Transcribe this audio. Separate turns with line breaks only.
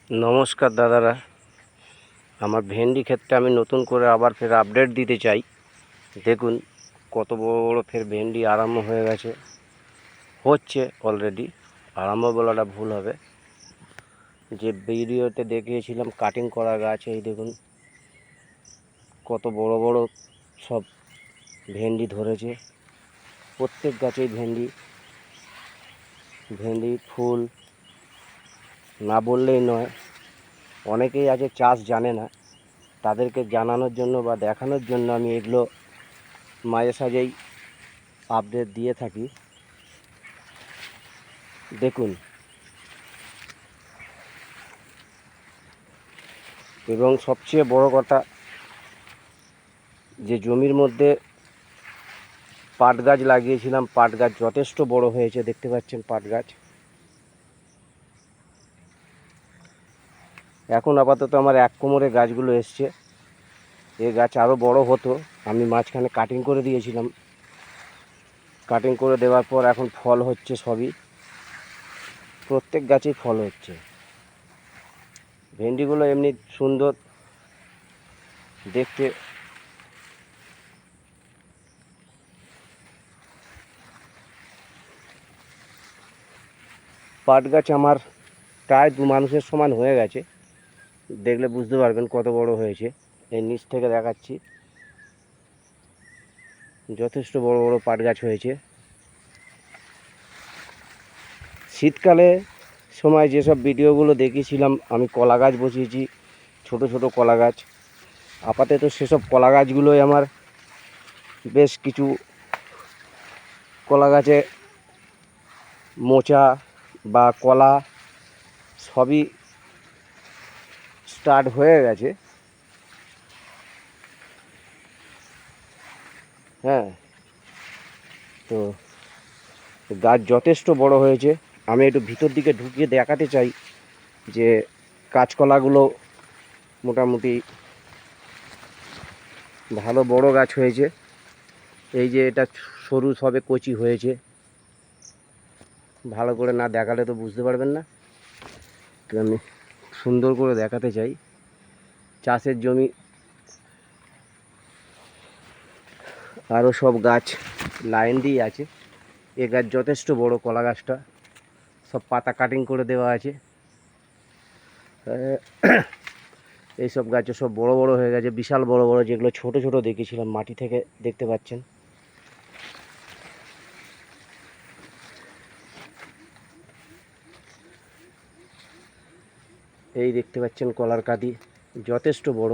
নমস্কার দাদারা, আমার ভেন্ডি ক্ষেতটা আমি নতুন করে আবার ফের আপডেট দিতে চাই। দেখুন কত বড় বড় ফের ভেন্ডি আরম্ভ হয়ে গেছে, হচ্ছে অলরেডি। আরম্ভ বলাটা ভুল হবে। যে ভিডিওতে দেখিয়েছিলাম কাটিং করা গাছ, এই দেখুন কত বড় বড় সব ভেন্ডি ধরেছে। প্রত্যেক গাছেই ভেন্ডি ভেন্ডি ফুল না বললেই নয়। অনেকেই আছে চাষ জানে না, তাদেরকে জানানোর জন্য বা দেখানোর জন্য আমি এগুলো মাঝে সাঝেই আপডেট দিয়ে থাকি। দেখুন, এবং সবচেয়ে বড় কথা, যে জমির মধ্যে পাট গাছ লাগিয়েছিলাম, পাট গাছ যথেষ্ট বড় হয়েছে। দেখতে পাচ্ছেন পাট গাছ। এখন আপাতত আমার এক কোমরে গাছগুলো এসছে। এই গাছ আরও বড় হতো, আমি মাঝখানে কাটিং করে দিয়েছিলাম। কাটিং করে দেওয়ার পর এখন ফল হচ্ছে সবই, প্রত্যেক গাছেই ফল হচ্ছে। ভেন্ডিগুলো এমনি সুন্দর দেখতে। পাট গাছ আমার প্রায় 2 মানুষের সমান হয়ে গেছে। দেখলে বুঝতে পারবেন কত বড় হয়েছে। এই নিচ থেকে দেখাচ্ছি, যথেষ্ট বড় বড় পাট গাছ হয়েছে। শীতকালে সময় যেসব ভিডিওগুলো দেখিয়েছিলাম, আমি কলা গাছ বসিয়েছি, ছোট ছোট কলা গাছ। আপাতত সেসব কলা গাছগুলোই আমার বেশ কিছু কলা গাছে মোচা বা কলা সবই স্টার্ট হয়ে গেছে। হ্যাঁ, তো গাছ যথেষ্ট বড় হয়েছে। আমি একটু ভিতর দিকে ঢুকিয়ে দেখাতে চাই যে কাঁচকলাগুলো মোটামুটি ভালো বড় গাছ হয়েছে। এই যে এটা সরু সবে কচি হয়েছে, ভালো করে না দেখালে তো বুঝতে পারবেন না। তো আমি সুন্দর করে দেখাতে চাই। চাষের জমি, আরও সব গাছ লাইন দিয়ে আছে। এ গাছ যথেষ্ট বড়, কলা গাছটা সব পাতা কাটিং করে দেওয়া আছে। এইসব গাছও সব বড় বড় হয়ে গেছে, বিশাল বড় বড়। যেগুলো ছোট ছোট দেখেছিলাম মাটি থেকে, দেখতে পাচ্ছেন। এই দেখতে পাচ্ছেন কলার কাঁদি যথেষ্ট বড়।